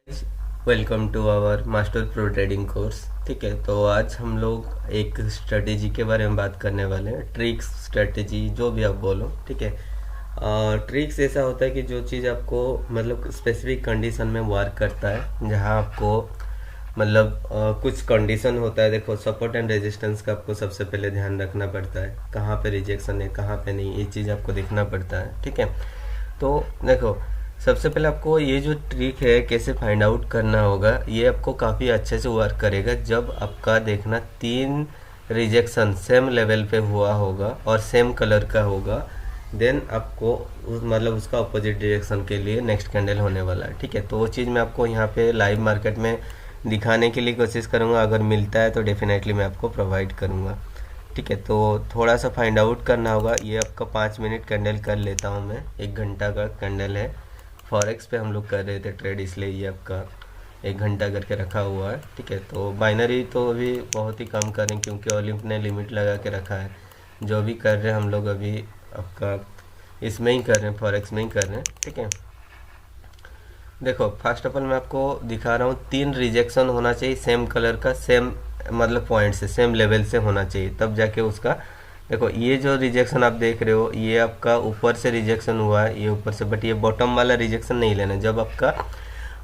Welcome to our master pro trading course. ठीक है, तो आज हम लोग एक स्ट्रेटेजी के बारे में बात करने वाले हैं। ट्रिक्स, स्ट्रेटेजी, जो भी आप बोलो। ठीक है, ट्रिक्स ऐसा होता है कि जो चीज़ आपको मतलब स्पेसिफिक कंडीशन में वर्क करता है, जहां आपको मतलब कुछ कंडीशन होता है। देखो, सपोर्ट एंड रेजिस्टेंस का आपको सबसे पहले ध्यान रखना पड़ता है, कहाँ पे रिजेक्शन है कहाँ पे नहीं, ये चीज़ आपको देखना पड़ता है। ठीक है, तो देखो, सबसे पहले आपको ये जो ट्रिक है कैसे फाइंड आउट करना होगा, ये आपको काफ़ी अच्छे से वर्क करेगा जब आपका देखना 3 रिजेक्शन सेम लेवल पे हुआ होगा और सेम कलर का होगा। देन आपको मतलब उसका अपोजिट डायरेक्शन के लिए नेक्स्ट कैंडल होने वाला है। ठीक है, तो वो चीज़ मैं आपको यहाँ पे लाइव मार्केट में दिखाने के लिए कोशिश करूँगा। अगर मिलता है तो डेफिनेटली मैं आपको प्रोवाइड करूँगा। ठीक है, तो थोड़ा सा फाइंड आउट करना होगा। ये आपका 5 मिनट कैंडल कर लेता हूँ मैं, 1 घंटा का कैंडल है। फॉरेक्स पे हम लोग कर रहे थे ट्रेड, इसलिए ये आपका 1 घंटा करके रखा हुआ है। ठीक है, तो बाइनरी तो अभी बहुत ही कम करें क्योंकि ओलिम्प ने लिमिट लगा के रखा है। जो भी कर रहे हैं हम लोग अभी आपका इसमें ही कर रहे हैं, फॉरेक्स में ही कर रहे हैं। ठीक है, देखो, फर्स्ट ऑफ ऑल मैं आपको दिखा रहा हूँ 3 रिजेक्शन होना चाहिए सेम कलर का, सेम मतलब पॉइंट से, सेम लेवल से होना चाहिए, तब जाके उसका। देखो, ये जो रिजेक्शन आप देख रहे हो, ये आपका ऊपर से रिजेक्शन हुआ है, ये ऊपर से, बट ये बॉटम वाला रिजेक्शन नहीं लेना। जब आपका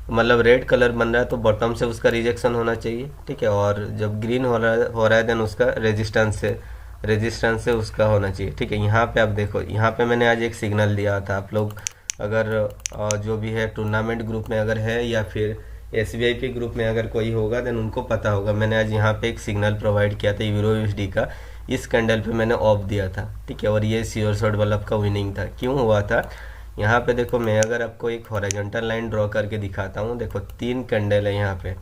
मतलब रेड कलर बन रहा है तो बॉटम से उसका रिजेक्शन होना चाहिए। ठीक है, और जब ग्रीन हो रहा है देन उसका रेजिस्टेंस से उसका होना चाहिए। ठीक है, यहाँ पे आप देखो, यहाँ पे मैंने आज एक सिग्नल दिया था। आप लोग अगर जो भी है टूर्नामेंट ग्रुप में अगर है या फिर एसबीआई के ग्रुप में अगर कोई होगा देन उनको पता होगा। मैंने आज यहाँ पे एक सिग्नल प्रोवाइड किया था यूरो यूएसडी का, इस कैंडल पे मैंने ऑफ दिया था। ठीक है, और ये श्योर शॉट वाला आपका विनिंग था। क्यों हुआ था, यहाँ पे देखो, मैं अगर आपको एक हॉरिजॉन्टल लाइन ड्रॉ करके दिखाता हूँ। देखो, 3 कैंडल है यहाँ पे।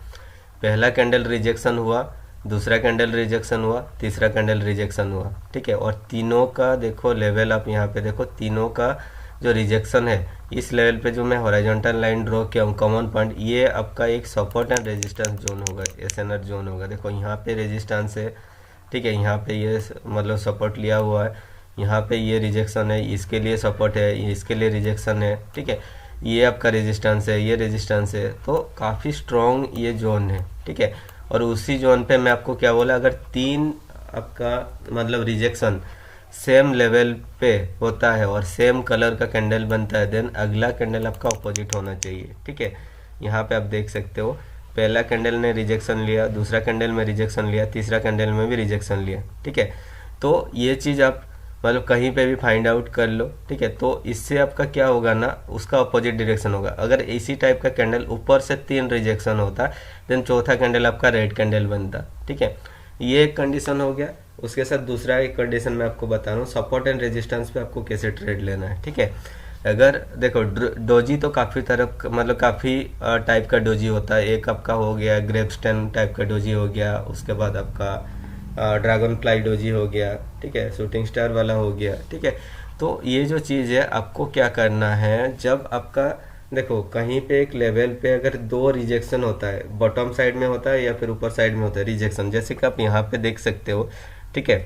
पहला कैंडल रिजेक्शन हुआ, दूसरा कैंडल रिजेक्शन हुआ, तीसरा कैंडल रिजेक्शन हुआ। ठीक है, और तीनों का देखो लेवल, आप यहाँ पे देखो, तीनों का जो रिजेक्शन है इस लेवल पे जो मैं हॉरिजॉन्टल लाइन ड्रॉ किया हूँ, कॉमन पॉइंट, ये आपका एक सपोर्ट एंड रेजिस्टेंस जोन होगा, एसएनआर जोन होगा। देखो, यहाँ पे रेजिस्टेंस है। ठीक है, यहाँ पे ये मतलब सपोर्ट लिया हुआ है, यहाँ पे ये रिजेक्शन है, इसके लिए सपोर्ट है, इसके लिए रिजेक्शन है। ठीक है, ये आपका रेजिस्टेंस है, ये रेजिस्टेंस है, तो काफ़ी स्ट्रॉन्ग ये जोन है। ठीक है, और उसी जोन पे मैं आपको क्या बोला, अगर 3 आपका मतलब रिजेक्शन सेम लेवल पे होता है और सेम कलर का कैंडल बनता है, देन अगला कैंडल आपका अपोजिट होना चाहिए। ठीक है, यहाँ पे आप देख सकते हो, पहला कैंडल ने रिजेक्शन लिया, दूसरा कैंडल में रिजेक्शन लिया, तीसरा कैंडल में भी रिजेक्शन लिया। ठीक है, तो ये चीज़ आप मतलब कहीं पे भी फाइंड आउट कर लो। ठीक है, तो इससे आपका क्या होगा ना, उसका अपोजिट डायरेक्शन होगा। अगर इसी टाइप का कैंडल ऊपर से 3 रिजेक्शन होता देन चौथा कैंडल आपका रेड कैंडल बनता। ठीक है, ये एक कंडीशन हो गया। उसके साथ दूसरा एक कंडीशन मैं आपको बता रहा हूँ, सपोर्ट एंड रेजिस्टेंस पे आपको कैसे ट्रेड लेना है। ठीक है, अगर देखो, डोजी तो काफ़ी तरह मतलब काफ़ी टाइप का डोजी होता है। एक आपका हो गया ग्रेपस्टन टाइप का डोजी हो गया, उसके बाद आपका ड्रैगन फ्लाई डोजी हो गया। ठीक है, शूटिंग स्टार वाला हो गया। ठीक है, तो ये जो चीज़ है आपको क्या करना है, जब आपका देखो कहीं पे एक लेवल पे अगर 2 रिजेक्शन होता है, बॉटम साइड में होता है या फिर ऊपर साइड में होता है रिजेक्शन, जैसे कि आप यहाँ पे देख सकते हो। ठीक है,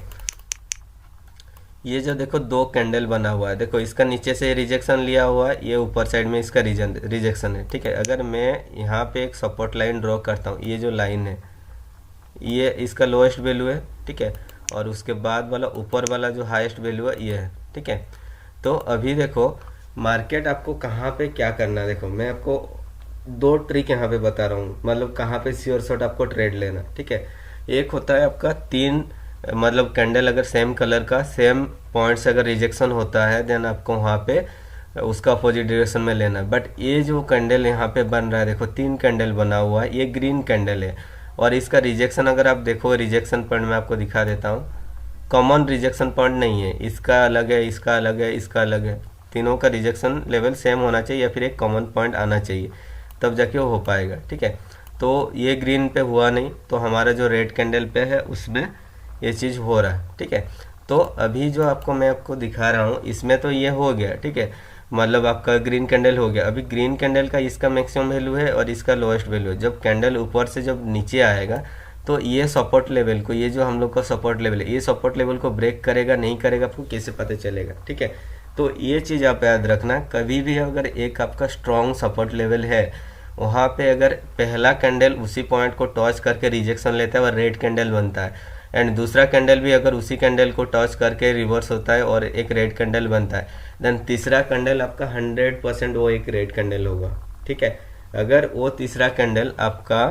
ये जो देखो 2 कैंडल बना हुआ है, देखो इसका नीचे से रिजेक्शन लिया हुआ है, ये ऊपर साइड में इसका रिजेक्शन है। ठीक है, अगर मैं यहाँ पे एक सपोर्ट लाइन ड्रॉ करता हूँ, ये जो लाइन है ये इसका लोएस्ट वैल्यू है। ठीक है, और उसके बाद वाला ऊपर वाला जो हाईएस्ट वैल्यू है ये है। ठीक है, तो अभी देखो मार्केट आपको कहाँ पे क्या करना है। देखो, मैं आपको 2 ट्रिक यहाँ पे बता रहा हूँ, मतलब कहाँ पे श्योर शॉट आपको ट्रेड लेना। ठीक है, एक होता है आपका 3 मतलब कैंडल अगर सेम कलर का सेम पॉइंट से अगर रिजेक्शन होता है देन आपको वहाँ पे उसका अपोजिट डायरेक्शन में लेना है। बट ये जो कैंडल यहाँ पे बन रहा है, देखो 3 कैंडल बना हुआ है, ये ग्रीन कैंडल है, और इसका रिजेक्शन अगर आप देखो, रिजेक्शन पॉइंट मैं आपको दिखा देता हूँ। कॉमन रिजेक्शन पॉइंट नहीं है, इसका अलग है, इसका अलग है, इसका अलग है। तीनों का रिजेक्शन लेवल सेम होना चाहिए या फिर एक कॉमन पॉइंट आना चाहिए, तब जाके वो हो पाएगा। ठीक है, तो ये ग्रीन पे हुआ नहीं, तो हमारा जो रेड कैंडल पे है उसमें ये चीज़ हो रहा है। ठीक है, तो अभी जो मैं आपको दिखा रहा हूँ इसमें तो ये हो गया। ठीक है, मतलब आपका ग्रीन कैंडल हो गया। अभी ग्रीन कैंडल का इसका मैक्सिमम वैल्यू है और इसका लोएस्ट वैल्यू है। जब कैंडल ऊपर से जब नीचे आएगा तो ये सपोर्ट लेवल को, ये जो हम लोग का सपोर्ट लेवल है, ये सपोर्ट लेवल को ब्रेक करेगा नहीं करेगा आपको कैसे पता चलेगा। ठीक है, तो ये चीज़ आप याद रखना, कभी भी अगर एक आपका स्ट्रॉन्ग सपोर्ट लेवल है वहाँ पे अगर पहला कैंडल उसी पॉइंट को टच करके रिजेक्शन लेता है और रेड कैंडल बनता है, एंड दूसरा कैंडल भी अगर उसी कैंडल को टच करके रिवर्स होता है और एक रेड कैंडल बनता है, देन तीसरा कैंडल आपका 100% वो एक रेड कैंडल होगा। ठीक है, अगर वो तीसरा कैंडल आपका,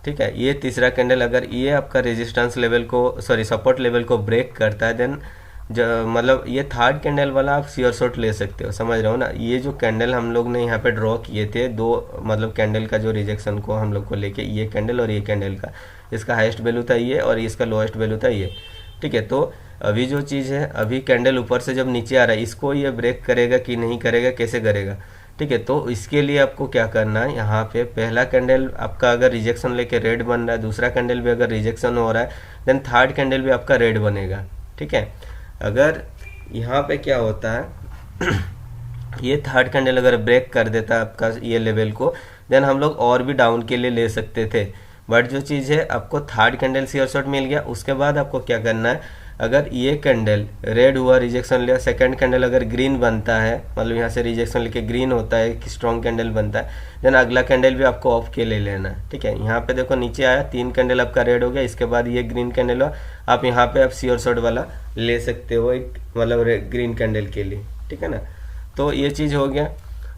ठीक है, ये तीसरा कैंडल अगर ये आपका रेजिस्टेंस लेवल को, सॉरी सपोर्ट लेवल को ब्रेक करता है, देन मतलब ये थर्ड कैंडल वाला आप श्योर शॉट ले सकते हो, समझ रहे हो ना। ये जो कैंडल हम लोग ने यहाँ पे ड्रॉ किए थे, दो मतलब कैंडल का जो रिजेक्शन को हम लोग को लेके, ये कैंडल और ये कैंडल का, इसका हाईएस्ट वैल्यू था ये और इसका लोएस्ट वैल्यू था ये। ठीक है, तो अभी जो चीज़ है, अभी कैंडल ऊपर से जब नीचे आ रहा है, इसको ये ब्रेक करेगा कि नहीं करेगा, कैसे करेगा। ठीक है, तो इसके लिए आपको क्या करना है, यहाँ पे पहला कैंडल आपका अगर रिजेक्शन लेके रेड बन रहा है, दूसरा कैंडल भी अगर रिजेक्शन हो रहा है, देन थर्ड कैंडल भी आपका रेड बनेगा। ठीक है, अगर यहाँ पे क्या होता है ये थर्ड कैंडल अगर ब्रेक कर देता है आपका ये लेवल को, देन हम लोग और भी डाउन के लिए ले सकते थे। बट जो चीज़ है, आपको थर्ड कैंडल श्योर शॉट मिल गया। उसके बाद आपको क्या करना है, अगर ये कैंडल रेड हुआ, रिजेक्शन लिया, सेकंड कैंडल अगर ग्रीन बनता है, मतलब यहाँ से रिजेक्शन लेके ग्रीन होता है, एक स्ट्रॉन्ग कैंडल बनता है, देन अगला कैंडल भी आपको ऑफ के ले लेना है। ठीक है, यहाँ पे देखो नीचे आया, तीन कैंडल आपका रेड हो गया, इसके बाद ये ग्रीन कैंडल हुआ, आप यहाँ पे आप श्योर शॉट वाला ले सकते हो एक, मतलब ग्रीन कैंडल के लिए। ठीक है ना, तो ये चीज़ हो गया।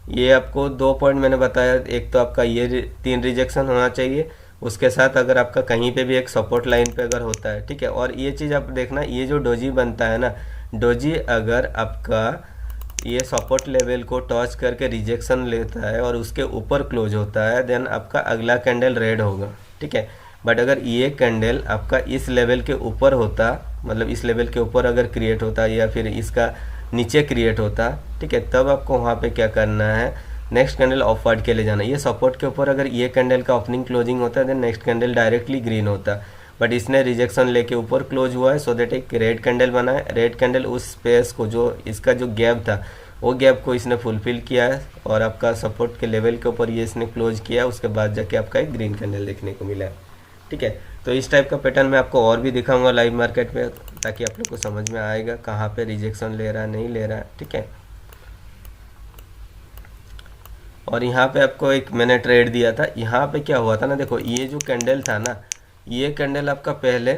ये आपको 2 पॉइंट मैंने बताया, एक तो आपका ये 3 रिजेक्शन होना चाहिए, उसके साथ अगर आपका कहीं पे भी एक सपोर्ट लाइन पे अगर होता है। ठीक है, और ये चीज़ आप देखना, ये जो डोजी बनता है ना, डोजी अगर आपका ये सपोर्ट लेवल को टच करके रिजेक्शन लेता है और उसके ऊपर क्लोज होता है, देन आपका अगला कैंडल रेड होगा। ठीक है, बट अगर ये कैंडल आपका इस लेवल के ऊपर होता, मतलब इस लेवल के ऊपर अगर क्रिएट होता या फिर इसका नीचे क्रिएट होता, ठीक है, तब आपको वहाँ पे क्या करना है, नेक्स्ट कैंडल ऑफवर्ड के ले जाना। ये सपोर्ट के ऊपर अगर ये कैंडल का ओपनिंग क्लोजिंग होता है, then next candle directly green होता, बट इसने रिजेक्शन लेके ऊपर क्लोज हुआ है, सो दैट एक रेड कैंडल बना है। रेड कैंडल उस स्पेस को, जो इसका जो गैप था, वो गैप को इसने फुलफिल किया है और आपका सपोर्ट के लेवल के ऊपर ये इसने क्लोज किया है, उसके बाद जाके आपका एक ग्रीन कैंडल देखने को मिला है। ठीक है, तो इस टाइप का पैटर्न मैं आपको और भी दिखाऊंगा लाइव मार्केट में, ताकि आप लोग को समझ में आएगा कहाँ पे रिजेक्शन ले रहा है, नहीं ले रहा है। ठीक है, और यहाँ पे आपको एक मैंने ट्रेड दिया था, यहाँ पे क्या हुआ था ना, देखो ये जो कैंडल था ना, ये कैंडल आपका पहले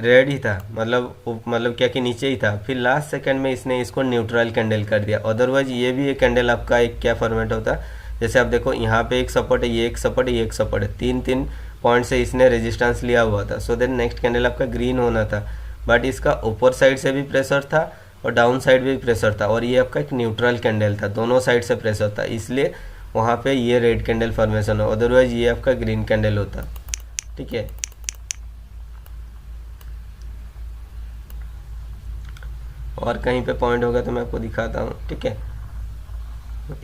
रेड ही था, मतलब क्या कि नीचे ही था, फिर लास्ट सेकंड में इसने इसको न्यूट्रल कैंडल कर दिया। अदरवाइज ये भी एक कैंडल आपका एक क्या फॉर्मेट होता, जैसे आप देखो यहाँ पे एक सपोर्ट है, ये एक सपोर्ट है, ये एक सपोर्ट है, 3-3 पॉइंट से इसने रेजिस्टेंस लिया हुआ था, सो देन नेक्स्ट कैंडल आपका ग्रीन होना था, बट इसका ऊपर साइड से भी प्रेशर था और डाउन साइड भी प्रेशर था, और ये आपका एक न्यूट्रल कैंडल था, दोनों साइड से प्रेशर था, इसलिए वहाँ पे ये रेड कैंडल फॉर्मेशन हो, अदरवाइज ये आपका ग्रीन कैंडल होता। ठीक है, और कहीं पे पॉइंट होगा तो मैं आपको दिखाता हूँ। ठीक है,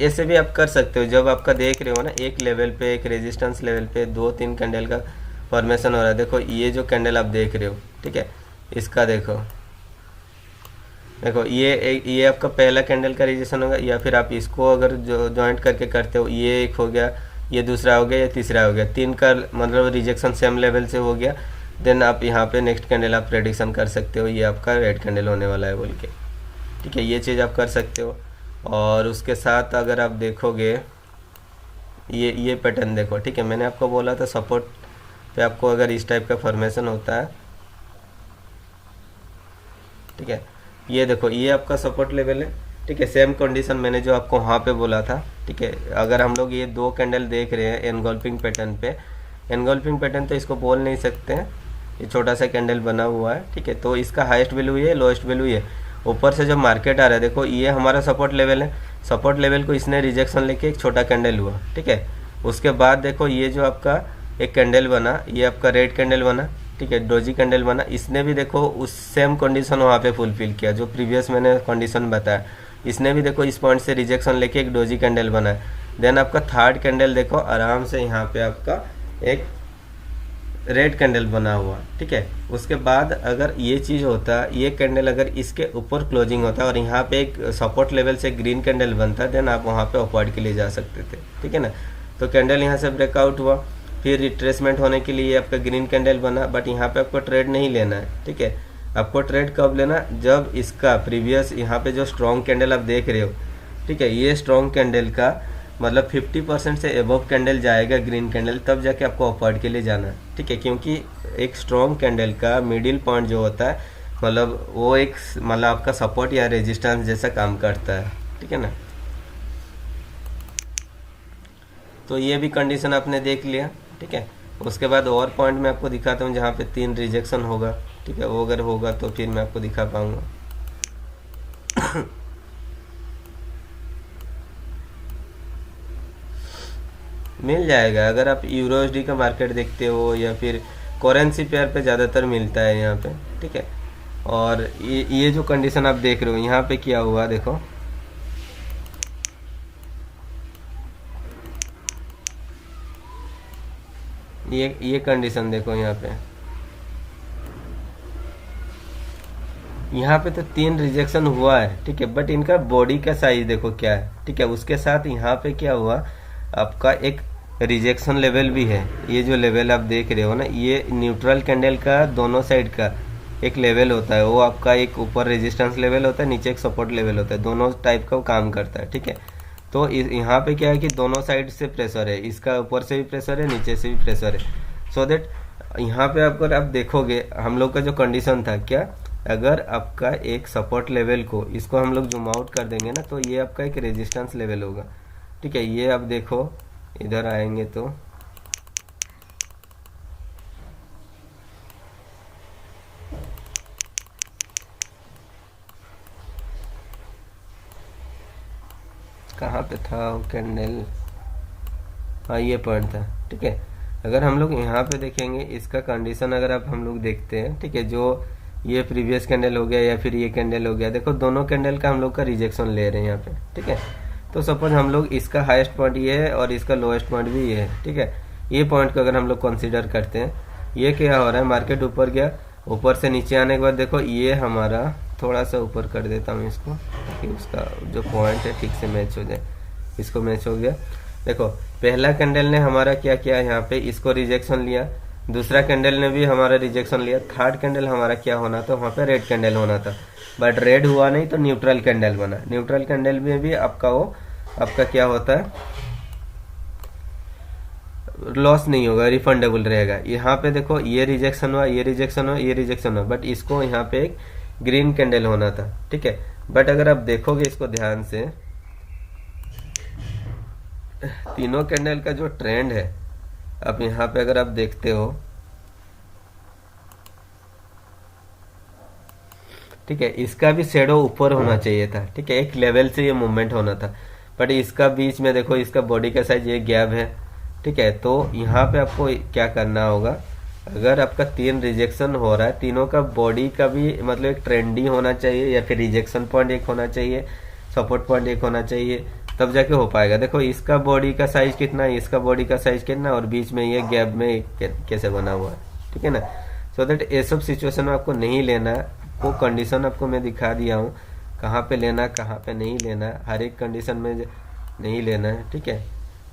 ऐसे भी आप कर सकते हो, जब आपका देख रहे हो ना एक लेवल पे, एक रेजिस्टेंस लेवल पे 2-3 कैंडल का फॉर्मेशन हो रहा है। देखो ये जो कैंडल आप देख रहे हो, ठीक है, इसका देखो ये आपका पहला कैंडल का रिजेक्शन होगा, या फिर आप इसको अगर जो ज्वाइंट करके करते हो, ये एक हो गया, ये दूसरा हो गया, ये तीसरा हो गया, 3 का मतलब रिजेक्शन सेम लेवल से हो गया, देन आप यहाँ पे नेक्स्ट कैंडल आप प्रेडिक्शन कर सकते हो, ये आपका रेड कैंडल होने वाला है बोल के। ठीक है, ये चीज़ आप कर सकते हो। और उसके साथ अगर आप देखोगे ये पैटर्न देखो, ठीक है, मैंने आपको बोला था सपोर्ट पे आपको अगर इस टाइप का फॉर्मेशन होता है, ठीक है, ये देखो ये आपका सपोर्ट लेवल है। ठीक है, सेम कंडीशन मैंने जो आपको वहाँ पे बोला था। ठीक है, अगर हम लोग ये 2 कैंडल देख रहे हैं एनगल्फिंग पैटर्न पे, एनगल्फिंग पैटर्न तो इसको बोल नहीं सकते हैं, ये छोटा सा कैंडल बना हुआ है। ठीक है, तो इसका हाईएस्ट वैल्यू ये, लोएस्ट वैल्यू ये, ऊपर से जब मार्केट आ रहा है, देखो ये हमारा सपोर्ट लेवल है, सपोर्ट लेवल को इसने रिजेक्शन लेके एक छोटा कैंडल हुआ। ठीक है, उसके बाद देखो ये जो आपका एक कैंडल बना, ये आपका रेड कैंडल बना, ठीक है, डोजी कैंडल बना, इसने भी देखो उस सेम कंडीशन वहाँ पे फुलफिल किया जो प्रीवियस मैंने कंडीशन बताया, इसने भी देखो इस पॉइंट से रिजेक्शन लेके एक डोजी कैंडल बना है। देन आपका थर्ड कैंडल देखो आराम से यहाँ पे आपका एक रेड कैंडल बना हुआ। ठीक है, उसके बाद अगर ये चीज़ होता, ये कैंडल अगर इसके ऊपर क्लोजिंग होता और यहाँ पे एक सपोर्ट लेवल से ग्रीन कैंडल बनता, देन आप वहाँ पे अपवर्ड के लिए जा सकते थे। ठीक है ना, तो कैंडल यहाँ से ब्रेकआउट हुआ, फिर रिट्रेसमेंट होने के लिए आपका ग्रीन कैंडल बना, बट यहाँ पे आपको ट्रेड नहीं लेना है। ठीक है, आपको ट्रेड कब लेना, जब इसका प्रीवियस यहाँ पे जो स्ट्रॉन्ग कैंडल आप देख रहे हो, ठीक है, ये स्ट्रॉन्ग कैंडल का मतलब 50% से एबव कैंडल जाएगा ग्रीन कैंडल, तब जाके आपको अपवर्ड के लिए जाना है, ठीक है। क्योंकि एक स्ट्रॉन्ग कैंडल का मिडिल पॉइंट जो होता है, मतलब वो एक मतलब आपका सपोर्ट या रेजिस्टेंस जैसा काम करता है, ठीक है ना। तो ये भी कंडीशन आपने देख लिया, ठीक है। उसके बाद और पॉइंट मैं आपको दिखाता हूँ जहाँ पे 3 रिजेक्शन होगा, ठीक है। वो अगर होगा तो फिर मैं आपको दिखा पाऊँगा। मिल जाएगा अगर आप यूरोएसडी का मार्केट देखते हो या फिर करेंसी पेयर पे ज़्यादातर मिलता है यहाँ पे, ठीक है। और ये जो कंडीशन आप देख रहे हो यहाँ पे क्या हुआ देखो, ये कंडीशन देखो यहाँ पे तो 3 रिजेक्शन हुआ है, ठीक है। बट इनका बॉडी का साइज देखो क्या है, ठीक है। उसके साथ यहाँ पे क्या हुआ, आपका एक रिजेक्शन लेवल भी है। ये जो लेवल आप देख रहे हो ना, ये न्यूट्रल कैंडल का दोनों साइड का एक लेवल होता है। वो आपका एक ऊपर रेजिस्टेंस लेवल होता है, नीचे एक सपोर्ट लेवल होता है, दोनों टाइप का वो काम करता है, ठीक है। तो यहाँ पे क्या है कि दोनों साइड से प्रेशर है, इसका ऊपर से भी प्रेशर है, नीचे से भी प्रेशर है। सो दैट यहाँ पे अगर आप देखोगे हम लोग का जो कंडीशन था क्या, अगर आपका एक सपोर्ट लेवल को इसको हम लोग जूम आउट कर देंगे ना, तो ये आपका एक रेजिस्टेंस लेवल होगा, ठीक है। ये आप देखो इधर आएंगे तो कहाँ पे था वो कैंडल, हाँ ये पॉइंट था, ठीक है। अगर हम लोग यहाँ पे देखेंगे इसका कंडीशन, अगर आप हम लोग देखते हैं, ठीक है, जो ये प्रीवियस कैंडल हो गया या फिर ये कैंडल हो गया, देखो दोनों कैंडल का हम लोग का रिजेक्शन ले रहे हैं यहाँ पे, ठीक है। तो सपोज हम लोग इसका हाईएस्ट पॉइंट ये है और इसका लोएस्ट पॉइंट भी ये है, ठीक है। ये पॉइंट को अगर हम लोग कंसिडर करते हैं, ये क्या हो रहा है, मार्केट ऊपर गया, ऊपर से नीचे आने के बाद देखो ये हमारा, थोड़ा सा ऊपर कर देता हूँ इसको ताकि उसका जो पॉइंट है ठीक से मैच हो जाए। इसको मैच हो गया, देखो पहला कैंडल ने हमारा क्या किया, यहाँ पे इसको रिजेक्शन लिया, दूसरा कैंडल ने भी हमारा रिजेक्शन लिया, थर्ड कैंडल हमारा क्या होना था, वहाँ पे रेड कैंडल होना था, बट रेड हुआ नहीं तो न्यूट्रल कैंडल बना। न्यूट्रल कैंडल में भी आपका क्या होता है, लॉस नहीं होगा, रिफंडेबल रहेगा। यहाँ पे देखो ये रिजेक्शन हुआ, ये रिजेक्शन हुआ, ये रिजेक्शन हुआ, बट इसको यहाँ पे एक ग्रीन कैंडल होना था, ठीक है। बट अगर आप देखोगे इसको ध्यान से, तीनों कैंडल का जो ट्रेंड है, अब यहाँ पे अगर आप देखते हो, ठीक है, इसका भी शेडो ऊपर होना चाहिए था, ठीक है, एक लेवल से ये मूवमेंट होना था, बट इसका बीच में देखो इसका बॉडी का साइज ये गैप है, ठीक है। तो यहाँ पे आपको क्या करना होगा, अगर आपका 3 रिजेक्शन हो रहा है, तीनों का बॉडी का भी मतलब एक ट्रेंडी होना चाहिए, या फिर रिजेक्शन पॉइंट एक होना चाहिए, सपोर्ट पॉइंट एक होना चाहिए, तब जाके हो पाएगा। देखो इसका बॉडी का साइज कितना है, इसका बॉडी का साइज कितना, और बीच में ये गैप में कैसे बना हुआ है, ठीक है ना। सो दैट ये सब सिचुएशन में आपको नहीं लेना है, वो कंडीशन आपको मैं दिखा दिया हूँ कहाँ पे लेना कहाँ पे नहीं लेना, हर एक कंडीशन में नहीं लेना है, ठीक है।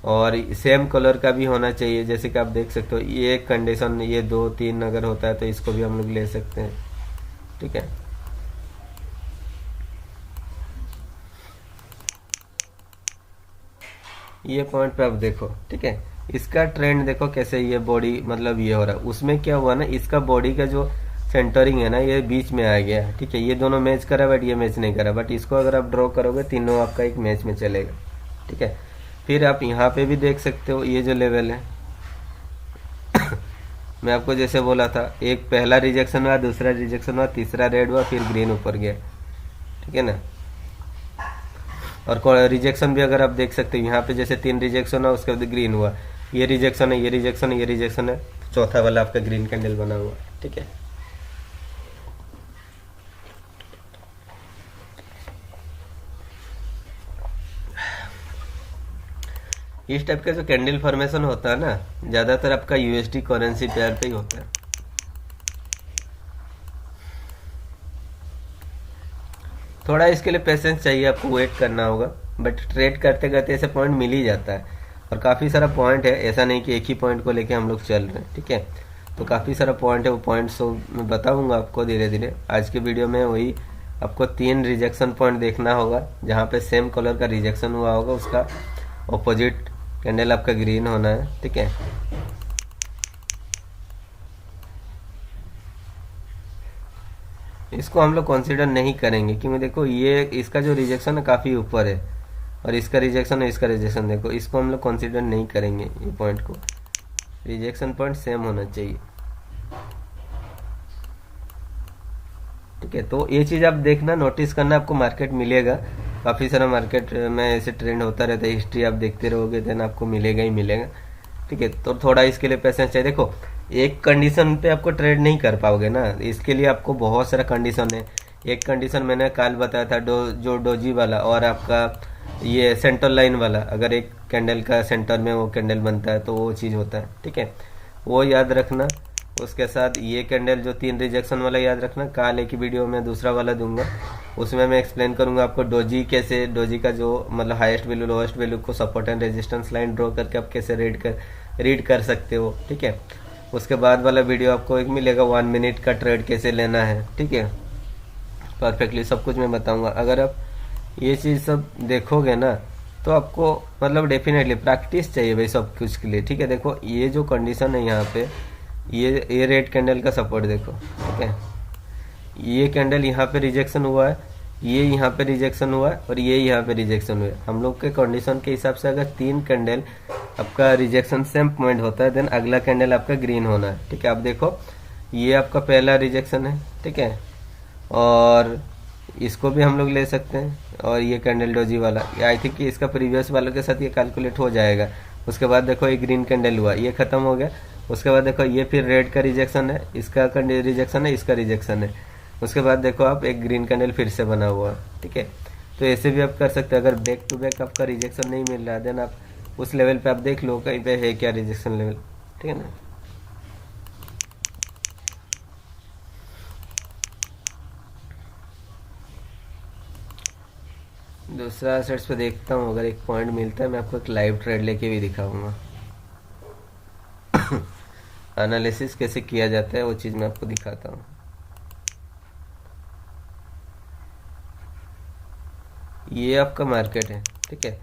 और सेम कलर का भी होना चाहिए, जैसे कि आप देख सकते हो ये कंडीशन, ये 2-3 अगर होता है तो इसको भी हम लोग ले सकते हैं, ठीक है। ये पॉइंट पे आप देखो, ठीक है, इसका ट्रेंड देखो कैसे, ये बॉडी मतलब ये हो रहा है, उसमें क्या हुआ ना, इसका बॉडी का जो सेंटरिंग है ना, ये बीच में आ गया, ठीक है। ये दोनों मैच करा बट ये मैच नहीं करा, बट इसको अगर आप ड्रॉ करोगे तीनों आपका एक मैच में चलेगा, ठीक है। फिर आप यहाँ पे भी देख सकते हो ये जो लेवल है मैं आपको जैसे बोला था, एक पहला रिजेक्शन हुआ, दूसरा रिजेक्शन हुआ, तीसरा रेड हुआ, फिर ग्रीन ऊपर गया, ठीक है ना। और रिजेक्शन भी अगर आप देख सकते हो, यहाँ पे जैसे 3 रिजेक्शन हुआ, उसके बाद ग्रीन हुआ, ये रिजेक्शन है, ये रिजेक्शन है, ये रिजेक्शन है, चौथा वाला आपका ग्रीन कैंडल बना हुआ, ठीक है। इस टाइप का जो कैंडल फॉर्मेशन होता है ना, ज्यादातर आपका यूएसडी करेंसी पेयर पे ही होता है। थोड़ा इसके लिए पेशेंस चाहिए, आपको वेट करना होगा, बट ट्रेड करते करते ऐसे पॉइंट मिल ही जाता है, और काफ़ी सारा पॉइंट है, ऐसा नहीं कि एक ही पॉइंट को लेके हम लोग चल रहे हैं, ठीक है। तो काफ़ी सारा पॉइंट है, वो पॉइंट्स मैं बताऊंगा आपको धीरे धीरे। आज के वीडियो में वही आपको 3 रिजेक्शन पॉइंट देखना होगा, जहाँ पे सेम कलर का रिजेक्शन हुआ होगा, उसका ऑपोजिट कैंडल आपका ग्रीन होना है, ठीक है। इसको हम लोग कंसीडर नहीं करेंगे क्योंकि देखो ये इसका जो रिजेक्शन है काफ़ी ऊपर है और इसका रिजेक्शन है, इसका रिजेक्शन देखो, इसको हम लोग कंसीडर नहीं करेंगे। ये पॉइंट को रिजेक्शन पॉइंट सेम होना चाहिए, ठीक है। तो ये चीज़ आप देखना, नोटिस करना, आपको मार्केट मिलेगा, काफ़ी सारा मार्केट में ऐसे ट्रेंड होता रहता है, हिस्ट्री आप देखते रहोगे देन आपको मिलेगा ही मिलेगा, ठीक है। तो थोड़ा इसके लिए पेशेंस चाहिए। देखो एक कंडीशन पे आपको ट्रेड नहीं कर पाओगे ना, इसके लिए आपको बहुत सारा कंडीशन है। एक कंडीशन मैंने कल बताया था, जो डोजी वाला और आपका ये सेंटर लाइन वाला, अगर एक कैंडल का सेंटर में वो कैंडल बनता है तो वो चीज़ होता है, ठीक है, वो याद रखना। उसके साथ ये कैंडल जो 3 रिजेक्शन वाला याद रखना, कल एक वीडियो में दूसरा वाला दूंगा, उसमें मैं एक्सप्लेन करूंगा आपको डोजी कैसे, डोजी का जो मतलब हाईएस्ट वैल्यू लोएस्ट वैल्यू को support and resistance line draw करके आप कैसे रीड कर सकते हो, ठीक है। उसके बाद वाला वीडियो आपको एक मिलेगा 1 मिनट का ट्रेड कैसे लेना है, ठीक है, परफेक्टली सब कुछ मैं बताऊंगा। अगर आप ये चीज़ सब देखोगे ना तो आपको मतलब डेफिनेटली प्रैक्टिस चाहिए भाई सब कुछ के लिए, ठीक है। देखो ये जो कंडीशन है यहाँ पे, ये रेड कैंडल का सपोर्ट देखो, ठीक है, ये कैंडल यहाँ पे रिजेक्शन हुआ है, ये यहाँ पे रिजेक्शन हुआ है और ये यहाँ पे रिजेक्शन हुआ है। हम लोग के कंडीशन के हिसाब से अगर 3 कैंडल आपका रिजेक्शन सेम पॉइंट होता है देन अगला कैंडल आपका ग्रीन होना है, ठीक है। आप देखो ये आपका पहला रिजेक्शन है, ठीक है, और इसको भी हम लोग ले सकते हैं, और ये कैंडल डोजी वाला आई थिंक कि इसका प्रीवियस वालों के साथ ये कैलकुलेट हो जाएगा। उसके बाद देखो ये ग्रीन कैंडल हुआ, ये खत्म हो गया। उसके बाद देखो ये फिर रेड का रिजेक्शन है, इसका रिजेक्शन है, इसका रिजेक्शन है। उसके बाद देखो आप एक ग्रीन कैंडल फिर से बना हुआ, ठीक है। तो ऐसे भी आप कर सकते हैं। अगर बैक टू बैक आपका रिजेक्शन नहीं मिल रहा है देन आप उस लेवल पे आप देख लो कहीं पे है क्या रिजेक्शन लेवल, ठीक है ना। दूसरा सेट्स पे देखता हूँ, अगर एक पॉइंट मिलता है मैं आपको एक लाइव ट्रेड लेके भी दिखाऊंगा। एनालिसिस कैसे किया जाता है वो चीज़ मैं आपको दिखाता हूँ। ये आपका मार्केट है, ठीक है।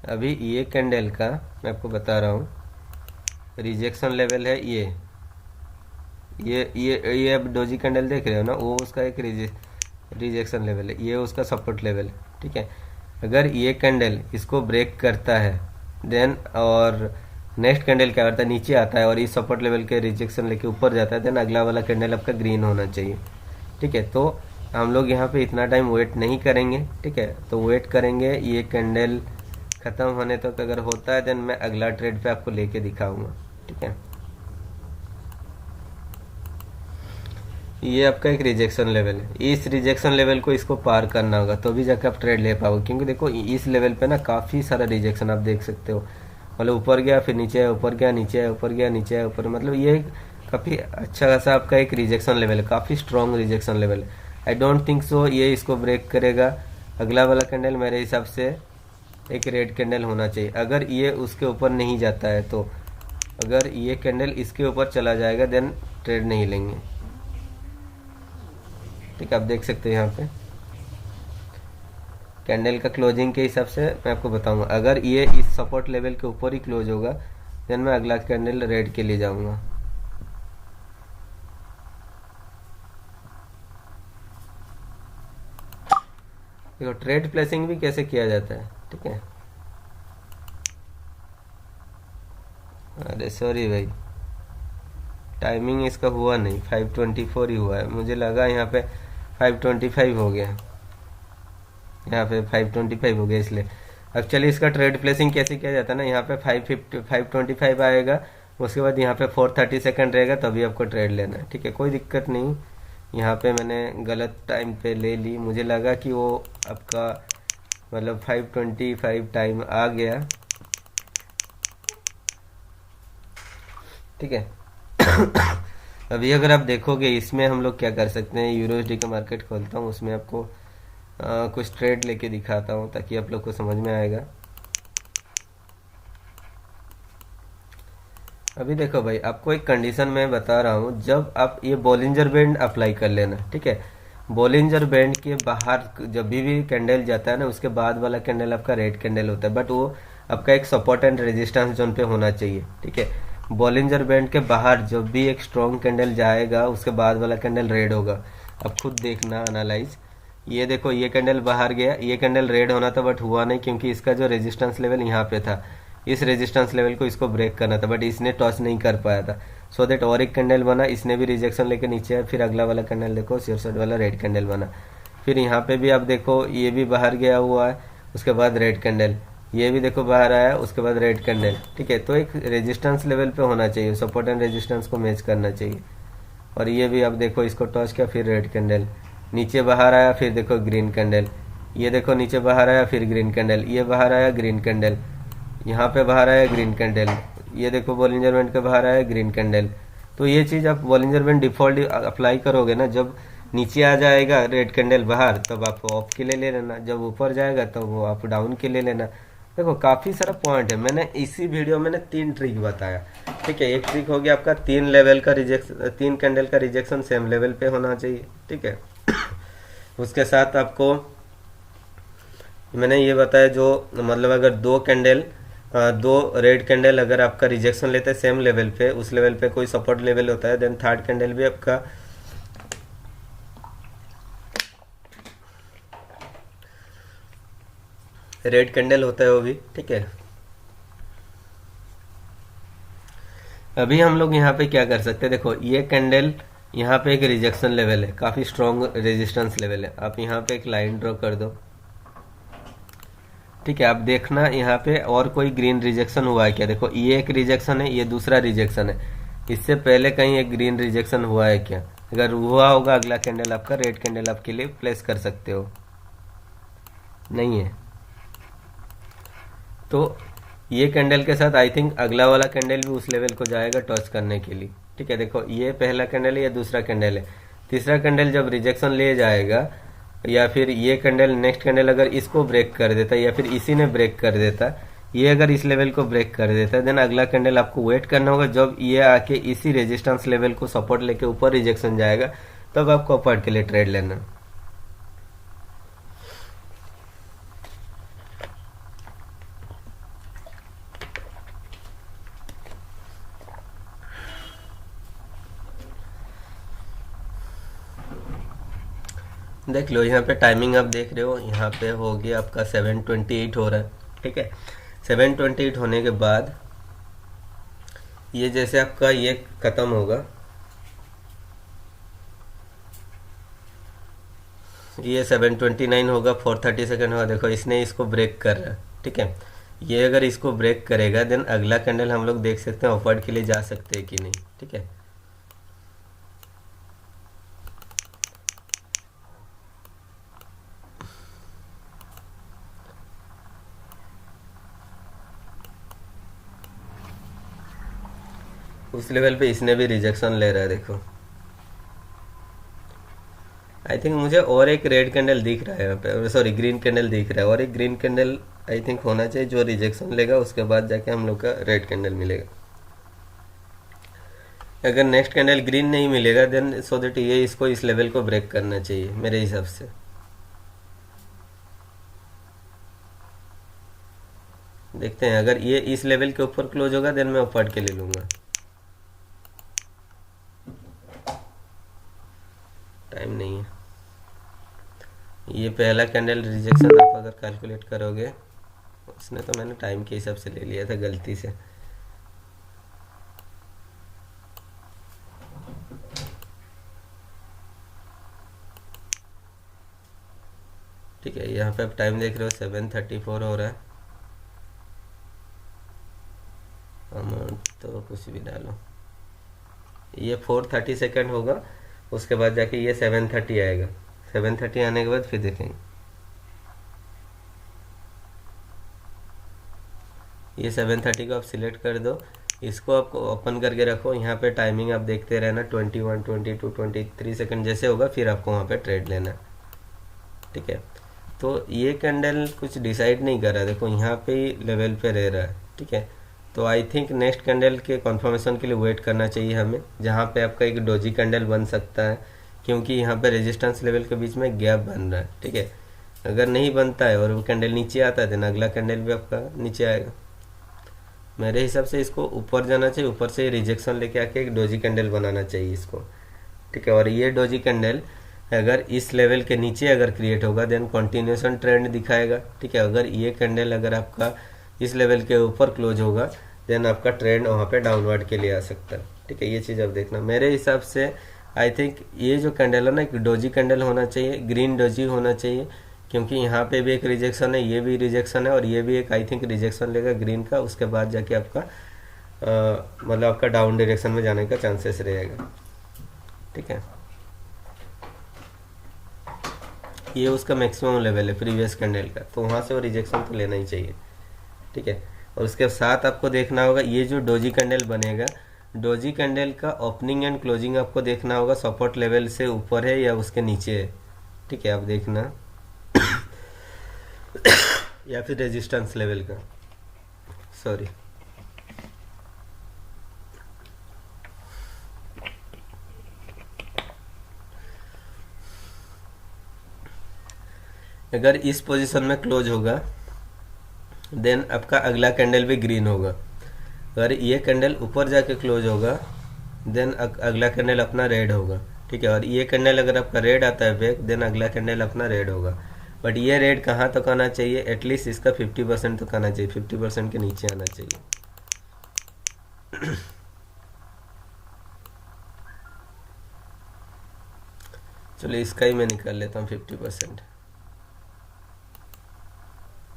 अभी ये कैंडल का मैं आपको बता रहा हूँ रिजेक्शन लेवल है ये अब डोजी कैंडल देख रहे हो ना, वो उसका एक रिजेक्शन लेवल है, ये उसका सपोर्ट लेवल है, ठीक है। अगर ये कैंडल इसको ब्रेक करता है देन और नेक्स्ट कैंडल क्या करता है, नीचे आता है और इस सपोर्ट लेवल के रिजेक्शन लेके ऊपर जाता है देन अगला वाला कैंडल आपका ग्रीन होना चाहिए, ठीक है। तो हम लोग यहाँ पे इतना टाइम वेट नहीं करेंगे, ठीक है, तो वेट करेंगे ये कैंडल ख़त्म होने तक। अगर होता है देन मैं अगला ट्रेड पे आपको लेके दिखाऊंगा, ठीक है। ये आपका एक रिजेक्शन लेवल है, इस रिजेक्शन लेवल को इसको पार करना होगा तो भी जाकर आप ट्रेड ले पाओगे, क्योंकि देखो इस लेवल पे ना काफ़ी सारा रिजेक्शन आप देख सकते हो, मतलब ऊपर गया फिर नीचे है, ऊपर गया नीचे है, ऊपर गया नीचे है, ऊपर, मतलब ये काफ़ी अच्छा खासा आपका एक रिजेक्शन लेवल है, काफ़ी स्ट्रॉन्ग रिजेक्शन लेवल है। आई डोंट थिंक सो ये इसको ब्रेक करेगा। अगला वाला कैंडल मेरे हिसाब से एक रेड कैंडल होना चाहिए, अगर ये उसके ऊपर नहीं जाता है तो। अगर ये कैंडल इसके ऊपर चला जाएगा देन ट्रेड नहीं लेंगे, ठीक है। आप देख सकते हैं यहाँ पे कैंडल का क्लोजिंग के हिसाब से मैं आपको बताऊंगा। अगर ये इस सपोर्ट लेवल के ऊपर ही क्लोज होगा देन मैं अगला कैंडल रेड के लिए जाऊंगा। देखो ट्रेड प्लेसिंग भी कैसे किया जाता है, ठीक है। अरे सॉरी भाई, टाइमिंग इसका हुआ नहीं, 5:24 ही हुआ है, मुझे लगा यहाँ पे 5:25 हो गया, यहाँ पे 5:25 हो गया इसलिए। एक्चुअली इसका ट्रेड प्लेसिंग कैसे किया जाता है ना, यहाँ पे 5:25 आएगा, उसके बाद यहाँ पे 4:30 सेकंड रहेगा तभी आपको ट्रेड लेना है, ठीक है। कोई दिक्कत नहीं, यहाँ पे मैंने गलत टाइम पे ले ली, मुझे लगा कि वो आपका मतलब 5:25 टाइम आ गया, ठीक है। अभी अगर आप देखोगे इसमें हम लोग क्या कर सकते हैं, यूरोएसडी का मार्केट खोलता हूँ, उसमें आपको कुछ ट्रेड लेके दिखाता हूँ ताकि आप लोग को समझ में आएगा। अभी देखो भाई, आपको एक कंडीशन मैं बता रहा हूँ, जब आप ये बॉलिंजर बैंड अप्लाई कर लेना, ठीक है। बॉलिंजर बैंड के बाहर जब भी कैंडल जाता है ना उसके बाद वाला कैंडल आपका रेड कैंडल होता है, बट वो आपका एक सपोर्ट एंड रेजिस्टेंस जोन पे होना चाहिए। ठीक है, बॉलिंजर बैंड के बाहर जब भी एक स्ट्रॉन्ग कैंडल जाएगा उसके बाद वाला कैंडल रेड होगा। अब खुद देखना एनालाइज, ये देखो ये कैंडल बाहर गया, ये कैंडल रेड होना था बट हुआ नहीं क्योंकि इसका जो रेजिस्टेंस लेवल यहाँ पे था, इस रेजिस्टेंस लेवल को इसको ब्रेक करना था बट इसने टच नहीं कर पाया था। सो दैट और एक कैंडल बना, इसने भी रिजेक्शन लेके नीचे आया, फिर अगला वाला कैंडल देखो शेयर साइड वाला रेड कैंडल बना। फिर यहाँ पे भी आप देखो ये भी बाहर गया हुआ है, उसके बाद रेड कैंडल, ये भी देखो बाहर आया, उसके बाद रेड कैंडल। ठीक है, तो एक रेजिस्टेंस लेवल पे होना चाहिए, सपोर्ट एंड रेजिस्टेंस को मैच करना चाहिए। और ये भी आप देखो इसको टच किया, फिर रेड कैंडल, नीचे बाहर आया, फिर देखो ग्रीन कैंडल, ये देखो नीचे बाहर आया, फिर ग्रीन कैंडल, ये बाहर आया ग्रीन कैंडल, यहाँ पे बाहर आया ग्रीन कैंडल, ये देखो बॉलिंजर बैंड के बाहर आया ग्रीन कैंडल। तो ये चीज़ आप बॉलिंजर बैंड डिफॉल्ट अप्लाई करोगे ना, जब नीचे आ जाएगा रेड कैंडल बाहर तब आप ऑफ के लिए ले लेना, जब ऊपर जाएगा तब वो आप डाउन के लिए लेना। देखो काफ़ी सारा पॉइंट है, मैंने इसी वीडियो में 3 ट्रिक बताया। ठीक है, एक ट्रिक हो गया आपका 3 लेवल का रिजेक्शन, 3 कैंडल का रिजेक्शन सेम लेवल पे होना चाहिए। ठीक है, उसके साथ आपको मैंने ये बताया जो मतलब अगर 2 रेड कैंडल अगर आपका रिजेक्शन लेते हैं सेम लेवल पे, उस लेवल पे कोई सपोर्ट लेवल होता है, देन थर्ड कैंडल भी आपका रेड कैंडल होता है वो भी। ठीक है, अभी हम लोग यहाँ पे क्या कर सकते हैं, देखो ये कैंडल यहाँ पे एक रिजेक्शन लेवल है, काफ़ी स्ट्रॉन्ग रेजिस्टेंस लेवल है, आप यहाँ पे एक लाइन ड्रॉ कर दो। ठीक है, आप देखना यहाँ पे और कोई ग्रीन रिजेक्शन हुआ है क्या, देखो ये एक रिजेक्शन है, ये दूसरा रिजेक्शन है, इससे पहले कहीं एक ग्रीन रिजेक्शन हुआ है क्या, अगर हुआ होगा अगला कैंडल आपका रेड कैंडल आपके लिए प्लेस कर सकते हो, नहीं है तो ये कैंडल के साथ आई थिंक अगला वाला कैंडल भी उस लेवल को जाएगा टच करने के लिए। ठीक है, देखो ये पहला कैंडल है, ये दूसरा कैंडल है, तीसरा कैंडल जब रिजेक्शन ले जाएगा या फिर ये कैंडल नेक्स्ट कैंडल अगर इसको ब्रेक कर देता या फिर इसी ने ब्रेक कर देता, ये अगर इस लेवल को ब्रेक कर देता, देन अगला कैंडल आपको वेट करना होगा, जब ये आके इसी रेजिस्टेंस लेवल को सपोर्ट लेके ऊपर रिजेक्शन जाएगा तब आपको अपर के लिए ट्रेड लेना। देख लो यहाँ पे टाइमिंग आप देख रहे हो, यहाँ पे हो गया आपका 7:28 हो रहा है। ठीक है, 7:28 होने के बाद ये जैसे आपका ये ख़त्म होगा, ये 7:29 होगा, 4:30 सेकेंड होगा, देखो इसने इसको ब्रेक कर रहा है। ठीक है, ये अगर इसको ब्रेक करेगा देन अगला कैंडल हम लोग देख सकते हैं अपवर्ड के लिए जा सकते हैं कि नहीं। ठीक है, उस लेवल पे इसने भी रिजेक्शन ले रहा है, देखो आई थिंक मुझे और एक रेड कैंडल दिख रहा है यहाँ पे, सॉरी ग्रीन कैंडल दिख रहा है, और एक ग्रीन कैंडल आई थिंक होना चाहिए जो रिजेक्शन लेगा, उसके बाद जाके हम लोग का रेड कैंडल मिलेगा। अगर नेक्स्ट कैंडल ग्रीन नहीं मिलेगा देन सो दैट ये इसको इस लेवल को ब्रेक करना चाहिए मेरे हिसाब से। देखते हैं, अगर ये इस लेवल के ऊपर क्लोज होगा देन मैं अपवर्ड के ले लूँगा। टाइम नहीं है, ये पहला कैंडल रिजेक्शन आप अगर कैलकुलेट करोगे, उसने तो मैंने टाइम के हिसाब से ले लिया था गलती से। ठीक है, यहाँ पे आप टाइम देख रहे हो 7:34 हो रहा है, अमाउंट तो कुछ भी डालो, ये 4:30 सेकेंड होगा, उसके बाद जाके ये 7:30 आएगा, 7:30 आने के बाद फिर देखेंगे। ये 7:30 को आप सिलेक्ट कर दो, इसको आप ओपन करके रखो, यहाँ पे टाइमिंग आप देखते रहना, 21, 22, 23 सेकंड जैसे होगा फिर आपको वहाँ पे ट्रेड लेना। ठीक है, तो ये कैंडल कुछ डिसाइड नहीं कर रहा है, देखो यहाँ पे ही लेवल पे रह रहा है। ठीक है, तो आई थिंक नेक्स्ट कैंडल के कंफर्मेशन के लिए वेट करना चाहिए हमें, जहाँ पे आपका एक डोजी कैंडल बन सकता है, क्योंकि यहाँ पे रेजिस्टेंस लेवल के बीच में गैप बन रहा है। ठीक है, अगर नहीं बनता है और वो कैंडल नीचे आता है देन अगला कैंडल भी आपका नीचे आएगा। मेरे हिसाब से इसको ऊपर जाना चाहिए, ऊपर से रिजेक्शन लेके आके एक डोजी कैंडल बनाना चाहिए इसको, ठीक है। और ये डोजी कैंडल अगर इस लेवल के नीचे अगर क्रिएट होगा देन कंटिन्यूएशन ट्रेंड दिखाएगा, ठीक है। अगर ये कैंडल अगर आपका इस लेवल के ऊपर क्लोज होगा देन आपका ट्रेंड वहाँ पे डाउनवर्ड के लिए आ सकता है, ठीक है। ये चीज़ आप देखना। मेरे हिसाब से आई थिंक ये जो कैंडल है ना, एक डोजी कैंडल होना चाहिए, ग्रीन डोजी होना चाहिए, क्योंकि यहाँ पे भी एक रिजेक्शन है, ये भी रिजेक्शन है और ये भी एक आई थिंक रिजेक्शन लेगा ग्रीन का। उसके बाद जाके आपका मतलब आपका डाउन डायरेक्शन में जाने का चांसेस रहेगा, ठीक है। ये उसका मैक्सिमम लेवल है प्रीवियस कैंडल का, तो वहाँ से वो रिजेक्शन तो लेना ही चाहिए, ठीक है। और उसके साथ आपको देखना होगा ये जो डोजी कैंडल बनेगा, डोजी कैंडल का ओपनिंग एंड क्लोजिंग आपको देखना होगा सपोर्ट लेवल से ऊपर है या उसके नीचे है, ठीक है। आप देखना या फिर रेजिस्टेंस लेवल का, सॉरी। अगर इस पोजीशन में क्लोज होगा देन आपका अगला कैंडल भी ग्रीन होगा। अगर ये कैंडल ऊपर जाके क्लोज होगा देन अगला कैंडल अपना रेड होगा, ठीक है। और ये कैंडल अगर आपका रेड आता है बैक देन अगला कैंडल अपना रेड होगा। बट ये रेड कहाँ तक आना चाहिए, एटलीस्ट इसका 50% तक आना चाहिए, 50% के नीचे आना चाहिए। चलो इसका ही मैं निकाल लेता हूँ 50%।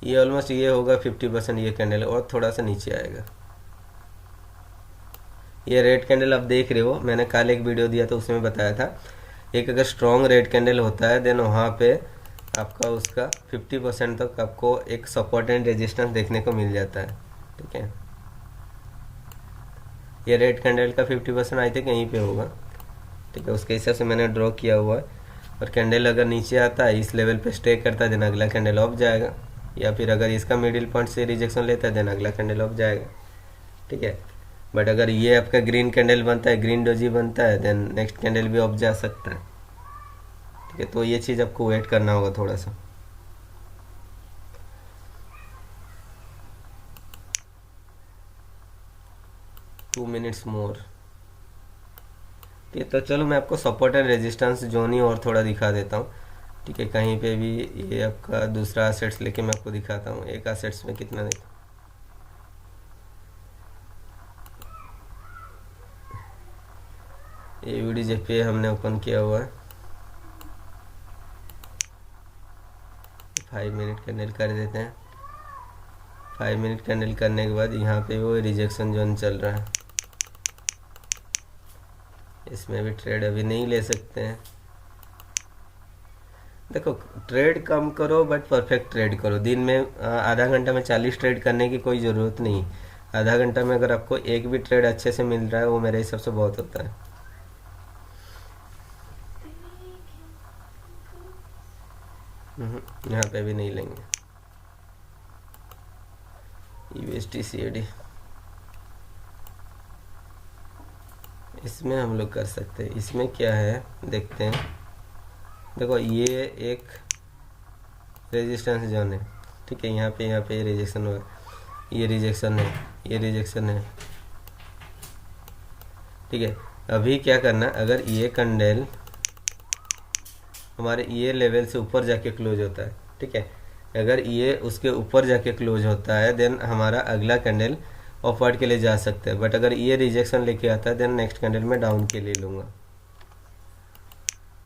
ये ऑलमोस्ट ये होगा 50%, ये कैंडल और थोड़ा सा नीचे आएगा। ये रेड कैंडल आप देख रहे हो, मैंने कल एक वीडियो दिया था उसमें बताया था, एक अगर स्ट्रॉन्ग रेड कैंडल होता है देन वहाँ पे आपका उसका 50% तक आपको एक सपोर्ट एंड रेजिस्टेंस देखने को मिल जाता है, ठीक है। ये रेड कैंडल का 50% आई थिंक यहीं पे होगा, ठीक है। उसके हिसाब से मैंने ड्रॉ किया हुआ है। और कैंडल अगर नीचे आता है इस लेवल पे स्टे करता है देन अगला कैंडल ऑफ जाएगा, या फिर अगर इसका मिडिल पॉइंट से रिजेक्शन लेता है देन अगला कैंडल ऑफ जाएगा, ठीक है। बट अगर ये आपका ग्रीन कैंडल बनता है, ग्रीन डोजी बनता है देन नेक्स्ट कैंडल भी ऑफ जा सकता है, ठीक है। तो ये चीज़ आपको वेट करना होगा थोड़ा सा। टू मिनट्स मोर, ठीक है। तो चलो मैं आपको सपोर्ट एंड रेजिस्टेंस जोन ही और थोड़ा दिखा देता हूँ, ठीक है। कहीं पे भी ये आपका दूसरा असेट्स लेके मैं आपको दिखाता हूँ एक असेट्स में कितना देखो। ये वीडीजेपी हमने ओपन किया हुआ है, 5 मिनट कैंडल कर देते हैं। 5 मिनट कैंडल करने के बाद यहाँ पे वो रिजेक्शन जोन चल रहा है, इसमें भी ट्रेड अभी नहीं ले सकते हैं। देखो ट्रेड कम करो बट परफेक्ट ट्रेड करो। दिन में आधा घंटा में 40 ट्रेड करने की कोई ज़रूरत नहीं। आधा घंटा में अगर आपको एक भी ट्रेड अच्छे से मिल रहा है वो मेरे हिसाब से बहुत होता है। यहाँ पे भी नहीं लेंगे। USD/CAD इसमें हम लोग कर सकते हैं। इसमें क्या है देखते हैं। देखो ये एक रेजिस्टेंस जोन है, ठीक है। यहाँ पे रिजेक्शन हुआ, ये रिजेक्शन है, ये रिजेक्शन है, ठीक है। अभी क्या करना, अगर ये कैंडल हमारे ये लेवल से ऊपर जाके क्लोज होता है, ठीक है। अगर ये उसके ऊपर जाके क्लोज होता है देन हमारा अगला कैंडल अपवर्ड के लिए जा सकता है। बट अगर ये रिजेक्शन लेके आता है देन नेक्स्ट कैंडल में डाउन के लिए लूँगा।